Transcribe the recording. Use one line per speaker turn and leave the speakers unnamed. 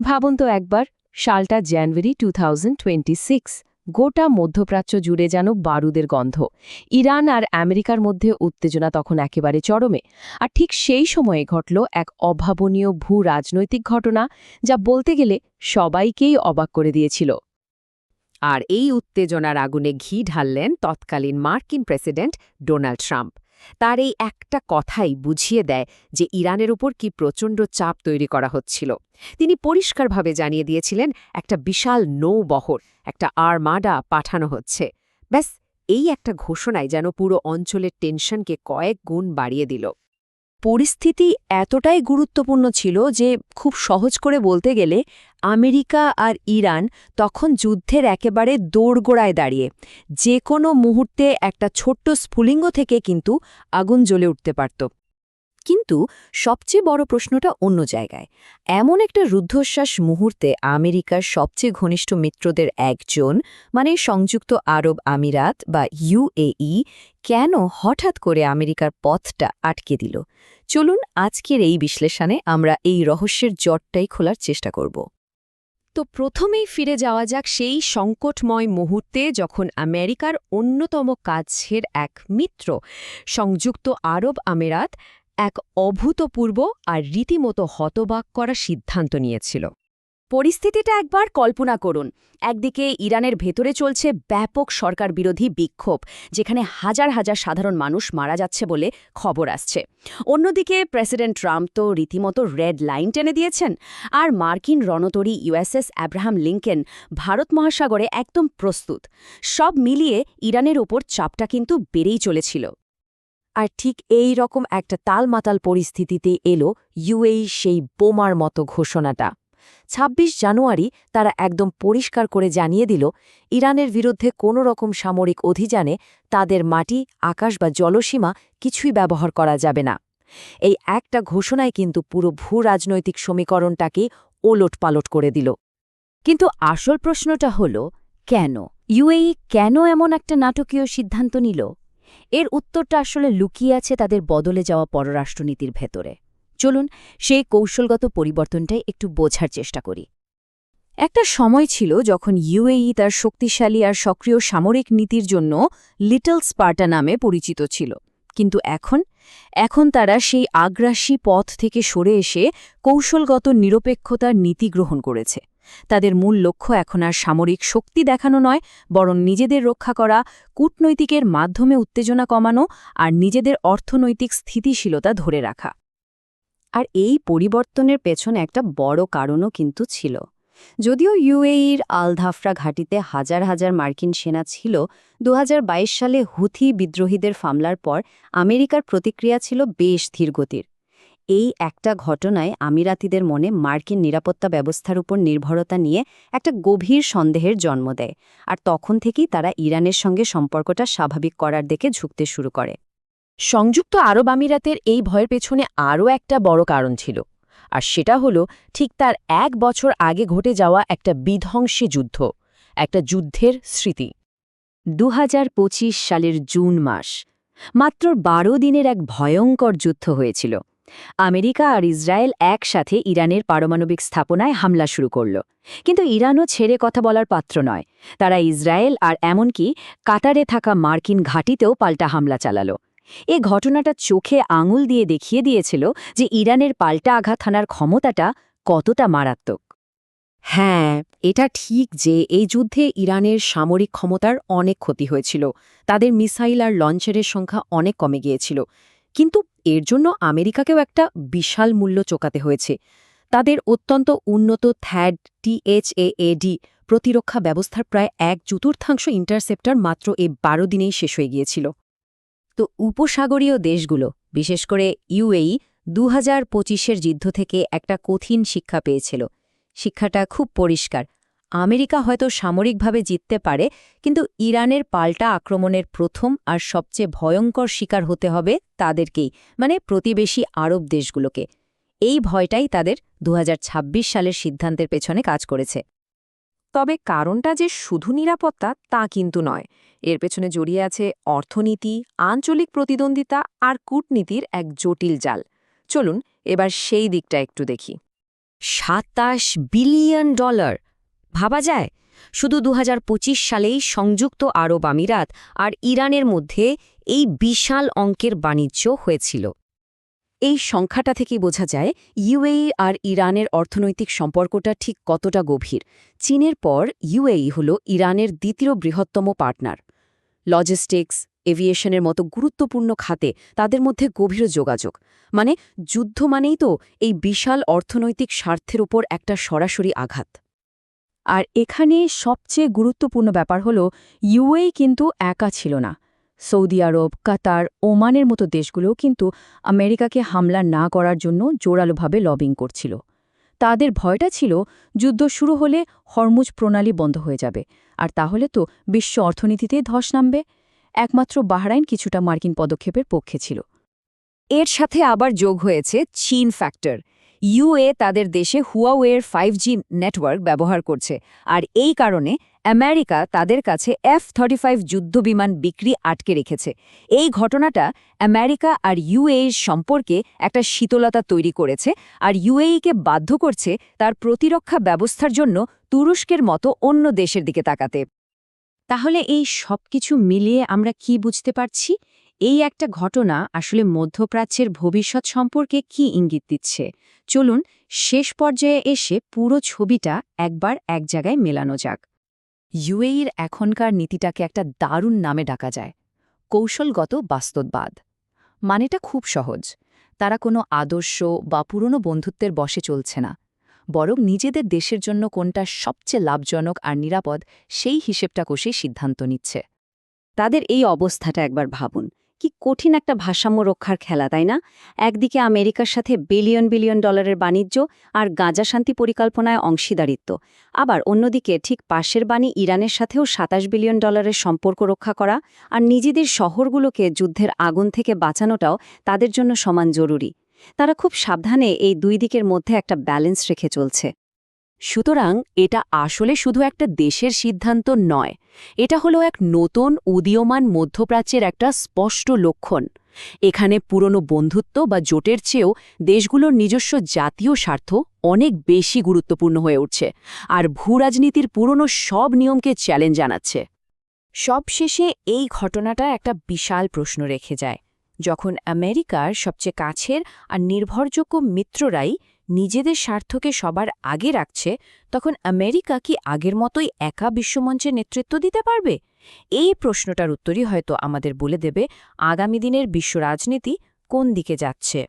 ভাবুন তো একবার, সালটা জানুয়ারি 2026। গোটা মধ্যপ্রাচ্য জুড়ে যেন বারুদের গন্ধ। ইরান আর আমেরিকার মধ্যে উত্তেজনা তখন একেবারে চরমে। আর ঠিক সেই সময়ে ঘটল এক অভাবনীয় ভূ-রাজনৈতিক ঘটনা, যা বলতে গেলে সবাইকেই অবাক করে দিয়েছিল।
আর এই উত্তেজনার আগুনে ঘি ঢাললেন তৎকালীন মার্কিন প্রেসিডেন্ট ডোনাল্ড ট্রাম্প। তার এই একটা কথাই বুঝিয়ে দেয় যে ইরানের উপর কি প্রচণ্ড চাপ তৈরি করা হচ্ছিল। তিনি পরিষ্কারভাবে জানিয়ে দিয়েছিলেন একটা বিশাল নৌবহর, একটা আর্মাডা পাঠানো হচ্ছে। ব্যাস, এই একটা ঘোষণায় যেন পুরো অঞ্চলের টেনশনকে কয়েক গুণ বাড়িয়ে দিল।
পরিস্থিতি এতটাই গুরুত্বপূর্ণ ছিল যে খুব সহজ করে বলতে গেলে আমেরিকা আর ইরান তখন যুদ্ধের একেবারে দোরগোড়ায় দাঁড়িয়ে। যে কোনো মুহূর্তে একটা ছোট্ট স্ফুলিঙ্গ থেকে কিন্তু আগুন জ্বলে উঠতে পারত। কিন্তু সবচেয়ে বড় প্রশ্নটা অন্য জায়গায়। এমন একটা রুদ্ধশ্বাস মুহূর্তে আমেরিকার সবচেয়ে ঘনিষ্ঠ মিত্রদের একজন, মানে সংযুক্ত আরব আমিরাত বা ইউএই, কেন হঠাৎ করে আমেরিকার পথটা আটকে দিল? চলুন আজকের এই বিশ্লেষণে আমরা এই রহস্যের জটটাই খোলার চেষ্টা করব।
তো প্রথমেই ফিরে যাওয়া যাক সেই সংকটময় মুহূর্তে, যখন আমেরিকার অন্যতম কাছের এক মিত্র সংযুক্ত আরব আমিরাত এক অভূতপূর্ব আর রীতিমতো হতবাক করা সিদ্ধান্ত নিয়েছিল। পরিস্থিতিটা একবার কল্পনা করুন। একদিকে ইরানের ভেতরে চলছে ব্যাপক সরকার বিরোধী বিক্ষোভ, যেখানে হাজার হাজার সাধারণ মানুষ মারা যাচ্ছে বলে খবর আসছে। অন্যদিকে প্রেসিডেন্ট ট্রাম্প তো রীতিমতো রেড লাইন টেনে দিয়েছেন, আর মার্কিন রণতরী ইউএসএস আব্রাহাম লিঙ্কন ভারত মহাসাগরে একদম প্রস্তুত। সব মিলিয়ে ইরানের ওপর চাপটা কিন্তু বেড়েই চলেছিল।
আর ঠিক এই রকম একটা তালমাতাল পরিস্থিতিতে এলো ইউএই সেই বোমার মতো ঘোষণাটা। ২৬ জানুয়ারি তারা একদম পরিষ্কার করে জানিয়ে দিল, ইরানের বিরুদ্ধে কোনো রকম সামরিক অভিযানে তাদের মাটি, আকাশ বা জলসীমা কিছুই ব্যবহার করা যাবে না। এই একটা ঘোষণায় কিন্তু পুরো ভূ-রাজনৈতিক সমীকরণটাকে ওলটপালট করে দিল। কিন্তু আসল প্রশ্নটা হল, কেন ইউএই কেন এমন একটা নাটকীয় সিদ্ধান্ত নিল? এর উত্তরটা আসলে লুকিয়ে আছে তাদের বদলে যাওয়া পররাষ্ট্রনীতির ভেতরে। চলুন সেই কৌশলগত পরিবর্তনটাই একটু বোঝার চেষ্টা করি। একটা সময় ছিল যখন ইউএই তার শক্তিশালী আর সক্রিয় সামরিক নীতির জন্য লিটল স্পার্টা নামে পরিচিত ছিল। কিন্তু এখন তারা সেই আগ্রাসী পথ থেকে সরে এসে কৌশলগত নিরপেক্ষতার নীতি গ্রহণ করেছে। তাদের মূল লক্ষ্য এখন আর সামরিক শক্তি দেখানো নয়, বরং নিজেদের রক্ষা করা, কূটনৈতিকের মাধ্যমে উত্তেজনা কমানো আর নিজেদের অর্থনৈতিক স্থিতিশীলতা ধরে রাখা। আর এই পরিবর্তনের পেছনে একটা বড় কারণও কিন্তু ছিল। যদিও ইউএইর আল-ধাফরা ঘাঁটিতে হাজার হাজার মার্কিন সেনা ছিল, ২০২২ সালে হুথি বিদ্রোহীদের হামলার পর আমেরিকার প্রতিক্রিয়া ছিল বেশ ধীরগতির। এই একটা ঘটনায় আমিরাতিদের মনে মার্কিন নিরাপত্তা ব্যবস্থার উপর নির্ভরতা নিয়ে একটা গভীর সন্দেহের জন্ম দেয়, আর তখন থেকেই তারা ইরানের সঙ্গে সম্পর্কটা স্বাভাবিক করার দিকে ঝুঁকতে শুরু করে।
সংযুক্ত আরব আমিরাতের এই ভয়ের পেছনে আরও একটা বড় কারণ ছিল, আর সেটা হলো ঠিক তার ১ বছর আগে ঘটে যাওয়া একটা বিধ্বংসী যুদ্ধ, একটা যুদ্ধের স্মৃতি।
২০২৫ সালের জুন মাস, মাত্র ১২ দিনের এক ভয়ঙ্কর যুদ্ধ হয়েছিল। আমেরিকা আর ইসরায়েল একসাথে ইরানের পারমাণবিক স্থাপনায় হামলা শুরু করল। কিন্তু ইরানও ছেড়ে কথা বলার পাত্র নয়। তারা ইসরায়েল আর এমনকি কাতারে থাকা মার্কিন ঘাঁটিতেও পাল্টা হামলা চালাল। এ ঘটনাটা চোখে আঙুল দিয়ে দেখিয়ে দিয়েছিল যে ইরানের পাল্টা আঘাত হানার ক্ষমতাটা কতটা মারাত্মক।
হ্যাঁ, এটা ঠিক যে এই যুদ্ধে ইরানের সামরিক ক্ষমতার অনেক ক্ষতি হয়েছিল। তাদের মিসাইল আর লঞ্চারের সংখ্যা অনেক কমে গিয়েছিল। কিন্তু এর জন্য আমেরিকাকেও একটা বিশাল মূল্য চোকাতে হয়েছে। তাদের অত্যন্ত উন্নত থ্যাড THAAD প্রতিরক্ষা ব্যবস্থার প্রায় ১/৪ ইন্টারসেপ্টর মাত্র এই ১২ দিনেই শেষ হয়ে গিয়েছিল।
তো উপসাগরীয় দেশগুলো, বিশেষ করে ইউএই, ২০২৫-এর যুদ্ধ থেকে একটা কঠিন শিক্ষা পেয়েছিল। শিক্ষাটা খুব পরিষ্কার। আমেরিকা হয়তো সামরিকভাবে জিততে পারে, কিন্তু ইরানের পাল্টা আক্রমণের প্রথম আর সবচেয়ে ভয়ঙ্কর শিকার হতে হবে তাদেরকেই, মানে প্রতিবেশী আরব দেশগুলোকে। এই ভয়টাই তাদের ২০২৬ সালের সিদ্ধান্তের পেছনে কাজ করেছে।
তবে কারণটা যে শুধু নিরাপত্তা তা কিন্তু নয়। এর পেছনে জড়িয়ে আছে অর্থনীতি, আঞ্চলিক প্রতিদ্বন্দ্বিতা আর কূটনীতির এক জটিল জাল। চলুন এবার সেই দিকটা একটু দেখি।
$২৭ বিলিয়ন! ভাবা যায়, শুধু ২০২৫ সালেই সংযুক্ত আরব আমিরাত আর ইরানের মধ্যে এই বিশাল অঙ্কের বাণিজ্য হয়েছিল।
এই সংখ্যাটা থেকেই বোঝা যায় ইউএই আর ইরানের অর্থনৈতিক সম্পর্কটা ঠিক কতটা গভীর। চীনের পর ইউএই হল ইরানের দ্বিতীয় বৃহত্তম পার্টনার। লজিস্টিক্স, এভিয়েশনের মতো গুরুত্বপূর্ণ খাতে তাদের মধ্যে গভীর যোগাযোগ। মানে যুদ্ধ মানেই তো এই বিশাল অর্থনৈতিক স্বার্থের উপর একটা সরাসরি আঘাত। আর এখানে সবচেয়ে গুরুত্বপূর্ণ ব্যাপার হল ইউএই কিন্তু একা ছিল না। সৌদি আরব, কাতার, ওমানের মতো দেশগুলোও কিন্তু আমেরিকাকে হামলা না করার জন্য জোরালোভাবে লবিং করছিল। তাদের ভয়টা ছিল যুদ্ধ শুরু হলে হরমুজ প্রণালী বন্ধ হয়ে যাবে, আর তাহলে তো বিশ্ব অর্থনীতিতে ধস নামবে। একমাত্র বাহরাইন কিছুটা মার্কিন পদক্ষেপের পক্ষে ছিল।
এর সাথে আবার যোগ হয়েছে চীন ফ্যাক্টর। ইউএ তাদের দেশে হুয়াওয়ের 5G নেটওয়ার্ক ব্যবহার করছে, আর এই কারণে আমেরিকা তাদের কাছে F-35 যুদ্ধবিমান বিক্রি আটকে রেখেছে। এই ঘটনাটা আমেরিকা আর ইউএর সম্পর্কে একটা শীতলতা তৈরি করেছে, আর ইউএইকে বাধ্য করছে তার প্রতিরক্ষা ব্যবস্থার জন্য তুরস্কের মতো অন্য দেশের দিকে তাকাতে।
তাহলে এই সবকিছু মিলিয়ে আমরা কি বুঝতে পারছি? এই একটা ঘটনা আসলে মধ্যপ্রাচ্যের ভবিষ্যৎ সম্পর্কে কি ইঙ্গিত দিচ্ছে? চলুন শেষ পর্যায়ে এসে পুরো ছবিটা একবার এক জায়গায় মেলানো যাক।
ইউএইর এখনকার নীতিটাকে একটা দারুণ নামে ডাকা যায়, কৌশলগত বাস্তববাদ। মানেটা খুব সহজ। তারা কোনো আদর্শ বা পুরনো বন্ধুত্বের বশে চলছে না, বরং নিজেদের দেশের জন্য কোনটা সবচেয়ে লাভজনক আর নিরাপদ সেই হিসেবটা কষে সিদ্ধান্ত নিচ্ছে।
তাদের এই অবস্থাটা একবার ভাবুন, কি কঠিন একটা ভারসাম্য রক্ষার খেলা, তাই না? একদিকে আমেরিকার সাথে বিলিয়ন বিলিয়ন ডলারের বাণিজ্য আর গাজা শান্তি পরিকল্পনায় অংশীদারিত্ব, আবার অন্যদিকে ঠিক পাশের বাণী ইরানের সাথেও $২৭ বিলিয়ন সম্পর্ক রক্ষা করা, আর নিজেদের শহরগুলোকে যুদ্ধের আগুন থেকে বাঁচানোটাও তাদের জন্য সমান জরুরি। তারা খুব সাবধানে এই দুই দিকের মধ্যে একটা ব্যালেন্স রেখে চলছে।
সুতরাং এটা আসলে শুধু একটা দেশের সিদ্ধান্ত নয়, এটা হলো এক নতুন উদীয়মান মধ্যপ্রাচ্যের একটা স্পষ্ট লক্ষণ। এখানে পুরনো বন্ধুত্ব বা জোটের চেয়েও দেশগুলোর নিজস্ব জাতীয় স্বার্থ অনেক বেশি গুরুত্বপূর্ণ হয়ে উঠছে, আর ভূরাজনীতির পুরনো সব নিয়মকে চ্যালেঞ্জ জানাচ্ছে। সবশেষে এই ঘটনাটা একটা বিশাল প্রশ্ন রেখে যায়। যখন আমেরিকার সবচেয়ে কাছের আর নির্ভরযোগ্য মিত্ররাই নিজেদের স্বার্থকে সবার আগে রাখছে, তখন আমেরিকা কি আগের মতোই একা বিশ্বমঞ্চে নেতৃত্ব দিতে পারবে? এই প্রশ্নটার উত্তরই হয়তো আমাদের বলে দেবে আগামী দিনের বিশ্ব রাজনীতি কোন দিকে যাচ্ছে।